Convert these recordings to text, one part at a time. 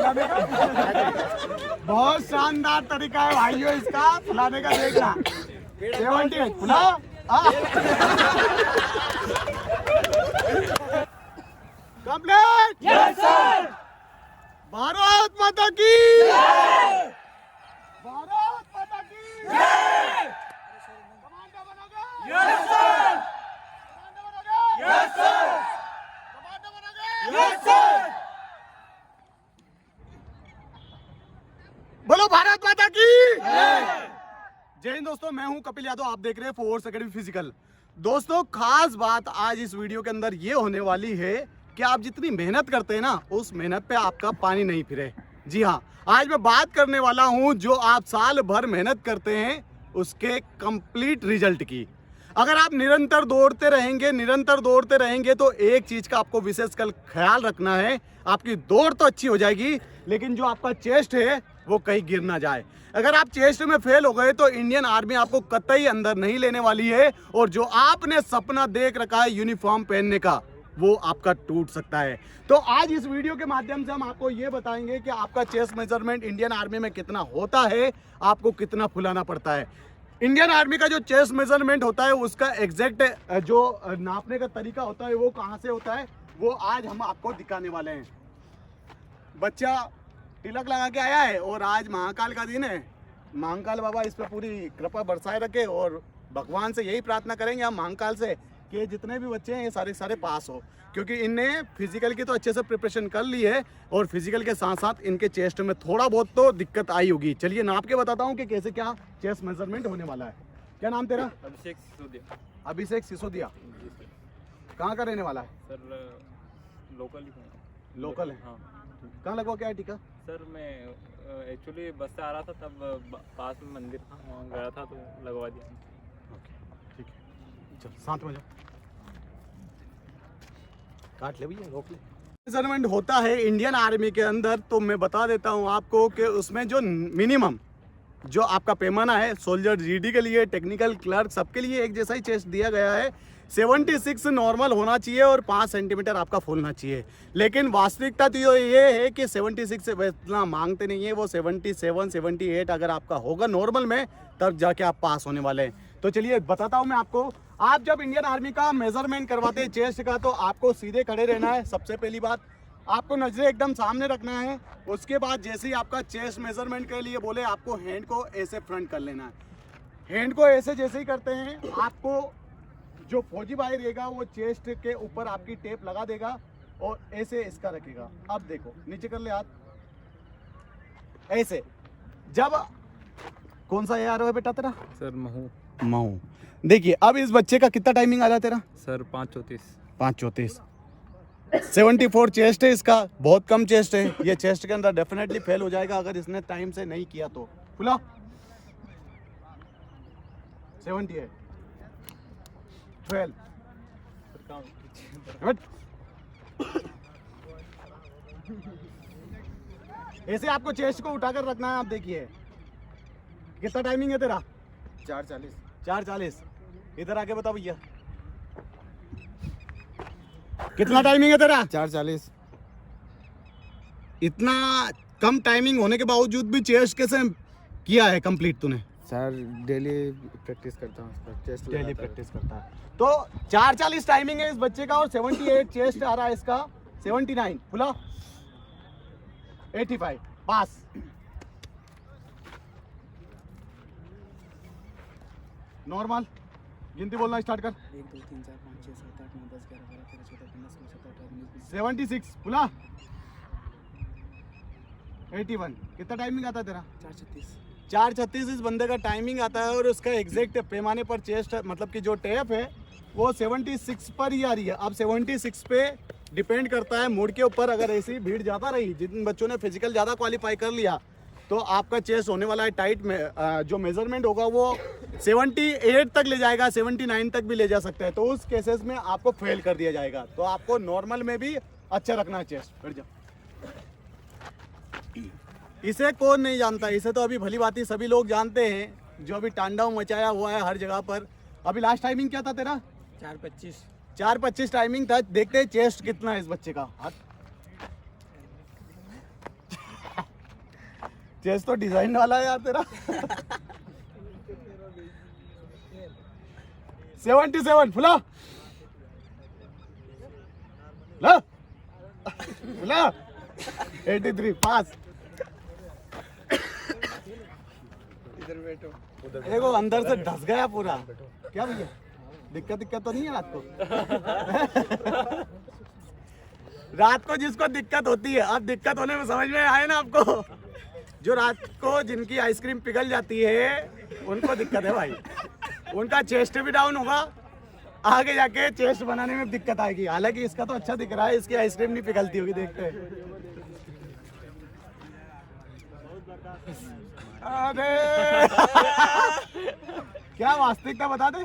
फुलाने का। बहुत शानदार तरीका है भाइयों इसका फुलाने का, देखना 70 फुला। कंप्लीट। Yes sir. भारत माता की जय। भारत माता की जय। कमांडो बनोगे? Yes sir. कमांडो बनोगे? Yes sir. कमांडो बनोगे? Yes sir. बोलो भारत माता की जय। जय हिंद दोस्तों, मैं हूं कपिल यादव, आप देख रहे हैं फोर्स एकेडमी फिजिकल। दोस्तों खास बात आज इस वीडियो के अंदर ये होने वाली है कि आप जितनी मेहनत करते हैं ना, उस मेहनत पे आपका पानी नहीं फिरे। जी हाँ, आज मैं बात करने वाला हूं जो आप साल भर मेहनत करते हैं उसके कंप्लीट रिजल्ट की। अगर आप निरंतर दौड़ते रहेंगे तो एक चीज का आपको विशेष कल ख्याल रखना है, आपकी दौड़ तो अच्छी हो जाएगी लेकिन जो आपका चेस्ट है वो कहीं गिर ना जाए। अगर आप चेस्ट में फेल हो गए तो इंडियन आर्मी आपको कतई अंदर नहीं लेने वाली है, और जो आपने सपना देख रखा है यूनिफॉर्म पहनने का, वो आपका टूट सकता है। तो आज इस वीडियो के माध्यम से हम आपको ये बताएंगे कि आपका चेस्ट मेजरमेंट इंडियन आर्मी में कितना होता है, आपको कितना फुलाना पड़ता है। इंडियन आर्मी का जो चेस्ट मेजरमेंट होता है उसका एग्जैक्ट जो नापने का तरीका होता है वो कहाँ से होता है, वो आज हम आपको दिखाने वाले हैं। बच्चा तिलक लगा के आया है और आज महाकाल का दिन है। महाकाल बाबा इस पर पूरी कृपा बरसाए रखे, और भगवान से यही प्रार्थना करेंगे हम महाकाल से कि जितने भी बच्चे हैं ये सारे पास हो, क्योंकि इनने फिजिकल की तो अच्छे से प्रिपरेशन कर ली है और फिजिकल के साथ साथ इनके चेस्ट में थोड़ा बहुत तो दिक्कत आई होगी। चलिए नाप के बताता हूँ कि कैसे क्या चेस्ट मेजरमेंट होने वाला है। क्या नाम तेरा? अभिषेक सिसोदिया। अभिषेक सिसोदिया। कहाँ का रहने वाला है? सर लोकल ही हूँ। लोकल है? हाँ। कहाँ लगवा के आया टीका? सर मैं एक्चुअली बस से आ रहा था, तब पास में मंदिर था, वहाँ गया था तो लगवा दिया। ठीक है, चल साथ में जाओ, काट ले भैया, रोक ले। मेजरमेंट होता है इंडियन आर्मी के अंदर, तो मैं बता देता हूँ आपको कि उसमें जो मिनिमम जो आपका पैमाना है, सोल्जर जीडी के लिए, टेक्निकल क्लर्क सबके लिए एक जैसा ही चेस्ट दिया गया है। 76 नॉर्मल होना चाहिए और 5 सेंटीमीटर आपका फूलना चाहिए। लेकिन वास्तविकता तो ये है कि 76 से इतना मांगते नहीं है, वो 77 78 अगर आपका होगा नॉर्मल में तब जाके आप पास होने वाले हैं। तो चलिए बताता हूँ मैं आपको। आप जब इंडियन आर्मी का मेजरमेंट करवाते हैं चेस्ट का, तो आपको सीधे खड़े रहना है। सबसे पहली बात, आपको नजरें एकदम सामने रखना है। उसके बाद जैसे ही आपका चेस्ट मेजरमेंट के लिए बोले, आपको हैंड को ऐसे फ्रंट कर लेना है। हैंड को ऐसे जैसे ही करते हैं, आपको जो फौजी भाई रहेगा वो चेस्ट के ऊपर आपकी टेप लगा देगा और ऐसे इसका रखेगा। अब देखो नीचे कर ले हाथ, ऐसे। जब कौन सा यार है बेटा तेरा? सर महू। देखिए अब इस बच्चे का कितना टाइमिंग आ रहा है तेरा? सर 5:34। 5:34। 74 चेस्ट है इसका, बहुत कम चेस्ट है। ये चेस्ट के अंदर डेफिनेटली फेल हो जाएगा अगर इसने टाइम से नहीं किया तो। खुला 78 12 ऐसे आपको चेस्ट को उठाकर रखना है। आप देखिए कितना टाइमिंग है तेरा? 4:40। 4:40। इधर आके बताओ भैया कितना टाइमिंग है तेरा? 4:40। इतना कम टाइमिंग होने के बावजूद भी चेस्ट कैसे किया है कंप्लीट तूने? सर डेली प्रैक्टिस करता हूँ, चेस्ट डेली प्रैक्टिस करता है। तो 4:40 टाइमिंग है इस बच्चे का और 78 चेस्ट आ रहा है इसका। 79 फुला 85 पास। नॉर्मल गिनती बोलना स्टार्ट कर। 1 2 3 4 5 6 7 8 9 10 11 12 13 14 15 16 17 18 19 76 फुला 81। कितना टाइमिंग आता है तेरा? 4:36। 4:36 इस बंदे का टाइमिंग आता है और उसका एग्जैक्ट पैमाने पर चेस्ट मतलब कि जो टेप है वो 76 पर ही आ रही है। अब 76 पे डिपेंड करता है मूड के ऊपर। अगर ऐसी भीड़ ज़्यादा रही, जिन बच्चों ने फिजिकल ज़्यादा क्वालिफाई कर लिया, तो आपका चेस्ट होने वाला है टाइट में। जो मेजरमेंट होगा वो 78 तक ले जाएगा, 79 तक भी ले जा सकता है। तो उस केसेस में आपको फेल कर दिया जाएगा। तो आपको नॉर्मल में भी अच्छा रखना है चेस्ट। बैठ जाओ। इसे कौन नहीं जानता? इसे तो अभी भली बात ही सभी लोग जानते हैं, जो अभी तांडव मचाया हुआ है हर जगह पर। अभी लास्ट टाइमिंग क्या था तेरा? 4:25। 4:25 टाइमिंग था। देखते हैं चेस्ट कितना है इस बच्चे का। हाथ चेस्ट तो डिजाइन वाला है यार तेरा। 77 फुला ला फुला 83 पास। इधर बैठो। देखो अंदर से धस गया पूरा। क्या भैया दिक्कत तो नहीं है रात को? रात को जिसको दिक्कत होती है, अब दिक्कत होने में समझ में आए ना आपको? जो रात को जिनकी आइसक्रीम पिघल जाती है उनको दिक्कत है भाई। उनका चेस्ट भी डाउन होगा, आगे जाके चेस्ट बनाने में दिक्कत आएगी। हालांकि इसका तो अच्छा दिख रहा है, इसकी आइसक्रीम नहीं पिघलती होगी, देखते हैं। अरे क्या वास्तविकता बता दे।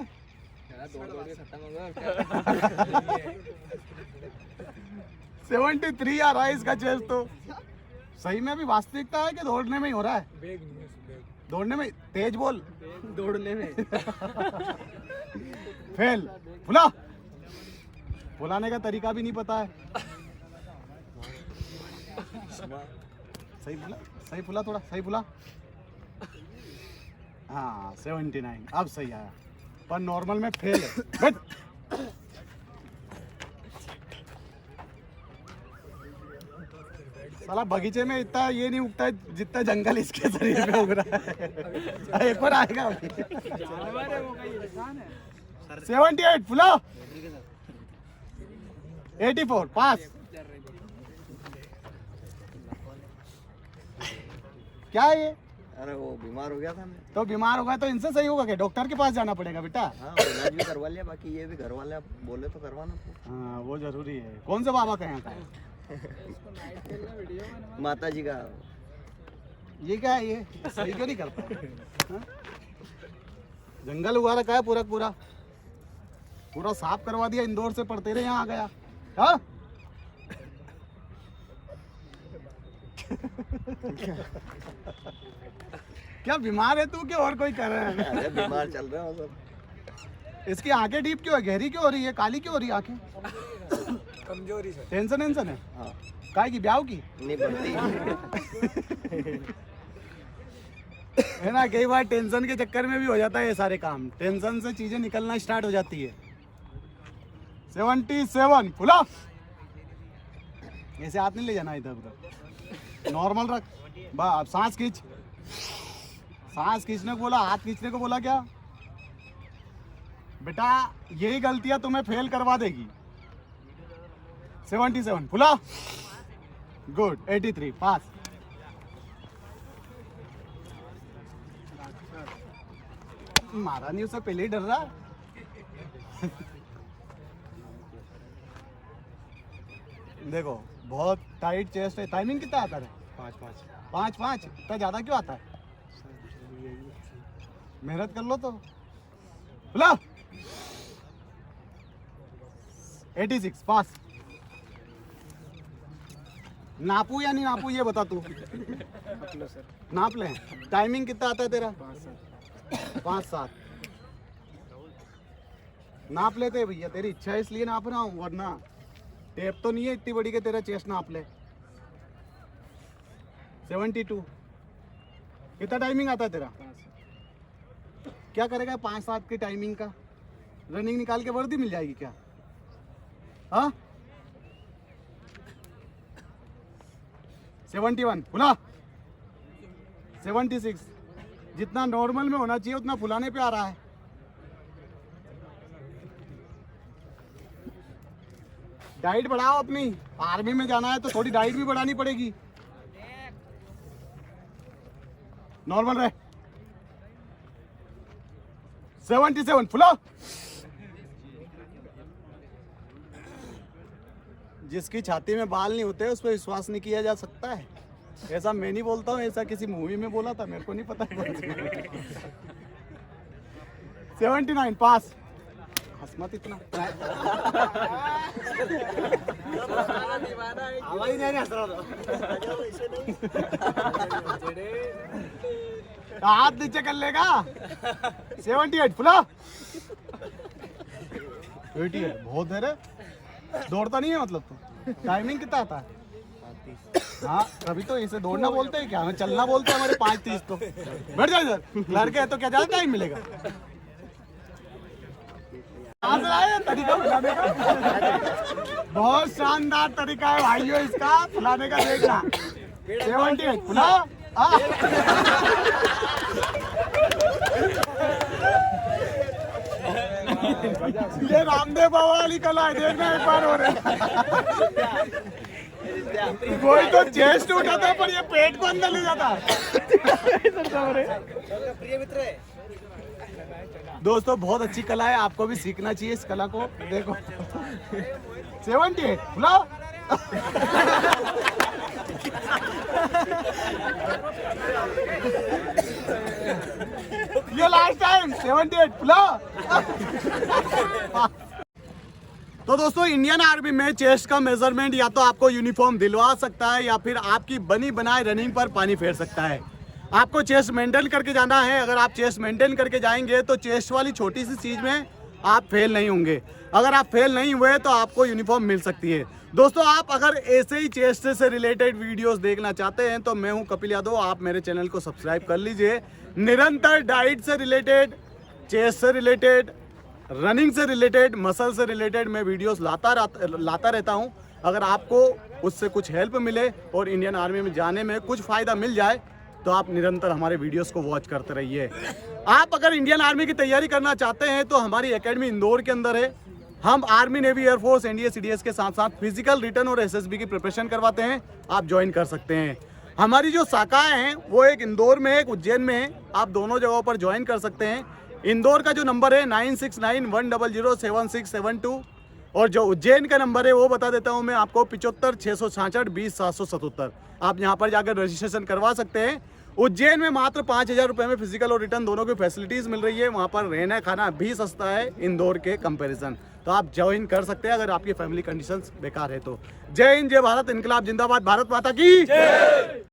73 आ रहा है इसका चेस्ट तो। सही में भी वास्तविकता है कि दौड़ने में ही हो रहा है? दौड़ने में तेज बोल। दौड़ने में फेल फुला। फुलाने का तरीका भी नहीं पता है। सही फुला, सही फुला, थोड़ा सही फुला। हाँ 79 अब सही आया, पर नॉर्मल में फेल है। बैठ। साला बगीचे में इतना ये नहीं उगता है जितना जंगल इसके शरीर में उग रहा है। एक बार आएगा। 78 फुला 84 पास। क्या है ये? अरे वो बीमार हो गया था मैं। तो बीमार होगा तो इनसे सही होगा क्या? डॉक्टर के पास जाना पड़ेगा बेटा। हाँ इलाज भी करवा लिया, बाकी ये भी घर वाले अब बोले तो करवाना। हाँ वो जरूरी है। कौन से बाबा का यहाँ का है? माता जी का। ये क्या है? ये सही क्यों नहीं करता? हाँ? जंगल उगा रखा है पूरा पूरा, पूरा साफ करवा दिया। इंदौर से पढ़ते रहे यहाँ आ गया। हाँ? क्या बीमार है तू कि और कोई कर रहा है? अरे बीमार चल रहे हो सब। इसकी आंखें डीप क्यों है? गहरी क्यों हो रही है? काली क्यों हो रही है आंखें? कमजोरी से। टेंशन है? हाँ काय की ब्याह की? नहीं बढ़ती। है ना, कई बार टेंशन के चक्कर में भी हो जाता है ये सारे काम। टेंशन से चीजें निकलना स्टार्ट हो जाती है। 77 फुला। ऐसे हाथ नहीं ले जाना इधर उधर, नॉर्मल रख। अब सांस खींच। सांस खींचने को बोला, हाथ खींचने को बोला क्या? बेटा यही गलतियां तुम्हें फेल करवा देगी। 77 फुला गुड। 83 पास। मारा नहीं उसे, पहले ही डर रहा। देखो बहुत टाइट चेस्ट है। टाइमिंग कितना आता है? 5-5 इतना ज्यादा क्यों आता है? मेहनत कर लो तो। बुला 86 पास। नापू या नहीं नापू ये बता तू। नाप ले। टाइमिंग कितना आता है तेरा? 5-7 नाप लेते भैया, तेरी इच्छा है इसलिए नाप रहा हूँ, वरना टेप तो नहीं है इतनी बड़ी के तेरा चेस्ट नाप ले। 72 कितना टाइमिंग आता है तेरा? क्या करेगा 5-7 की टाइमिंग का? रनिंग निकाल के वर्दी मिल जाएगी क्या? हाँ 71 फुला। 76 जितना नॉर्मल में होना चाहिए उतना फुलाने पे आ रहा है। डाइट बढ़ाओ अपनी। आर्मी में जाना है तो थोड़ी डाइट भी बढ़ानी पड़ेगी। नॉर्मल रहे। 77 फुला। जिसकी छाती में बाल नहीं होते उस पर विश्वास नहीं किया जा सकता है। ऐसा मैं नहीं बोलता हूँ, ऐसा किसी मूवी में बोला था, मेरे को नहीं पता। 79 पास। हंस मत इतना। हाथ नीचे कर लेगा। 78 फुला। 88 बहुत देर है। दौड़ता नहीं है मतलब तो। टाइमिंग कितना आता है? हाँ अभी तो इसे दौड़ना बोलते हैं क्या, हमें चलना बोलते हैं हमारे 5:30 तो। बैठ जाओ इधर, लड़के हैं तो क्या ज्यादा टाइम मिलेगा। कहाँ से आए हैं तरीका फुलाने का? बहुत शानदार तरीका है भाइयों इसका फुलाने का, देखना 78 फुला। ये रामदेव बाबा वाली कला है, देखना एक बार हो रहा है। कोई तो चेस्ट उठाता है पर ये पेट को अंदर ले जाता है। दोस्तों बहुत अच्छी कला है, आपको भी सीखना चाहिए इस कला को। देखो 78 बुलाओ। ये लास्ट टाइम 78 बुलाओ। तो दोस्तों इंडियन आर्मी में चेस्ट का मेजरमेंट या तो आपको यूनिफॉर्म दिलवा सकता है या फिर आपकी बनी बनाए रनिंग पर पानी फेर सकता है। आपको चेस्ट मेंटेन करके जाना है। अगर आप चेस्ट मेंटेन करके जाएंगे तो चेस्ट वाली छोटी सी चीज में आप फेल नहीं होंगे। अगर आप फेल नहीं हुए तो आपको यूनिफॉर्म मिल सकती है। दोस्तों आप अगर ऐसे ही चेस्ट से रिलेटेड वीडियोस देखना चाहते हैं तो मैं हूं कपिल यादव, आप मेरे चैनल को सब्सक्राइब कर लीजिए। निरंतर डाइट से रिलेटेड, चेस्ट से रिलेटेड, रनिंग से रिलेटेड, मसल से रिलेटेड मैं वीडियोस लाता रहता हूं। अगर आपको उससे कुछ हेल्प मिले और इंडियन आर्मी में जाने में कुछ फ़ायदा मिल जाए तो आप निरंतर हमारे वीडियोस को वॉच करते रहिए। आप अगर इंडियन आर्मी की तैयारी करना चाहते हैं तो हमारी एकेडमी इंदौर के अंदर है। हम army, navy, air force, NDA, CDS के साथ साथ फिजिकल, रिटन और एसएसबी की प्रिपरेशन करवाते हैं। आप ज्वाइन कर सकते हैं। हमारी जो शाखाएं हैं वो एक इंदौर में है, एक उज्जैन में है। आप दोनों जगहों पर ज्वाइन कर सकते हैं। इंदौर का जो नंबर है 9691007672 और जो उज्जैन का नंबर है वो बता देता हूं मैं आपको 75,666,20,777। आप यहां पर जाकर रजिस्ट्रेशन करवा सकते हैं। उज्जैन में मात्र 5,000 रुपये में फिजिकल और रिटर्न दोनों की फैसिलिटीज मिल रही है। वहां पर रहना खाना भी सस्ता है इंदौर के कंपैरिजन। तो आप ज्वाइन कर सकते हैं अगर आपकी फैमिली कंडीशंस बेकार है तो। जय हिंद, जय भारत, इनकलाब जिंदाबाद, भारत माता की जय।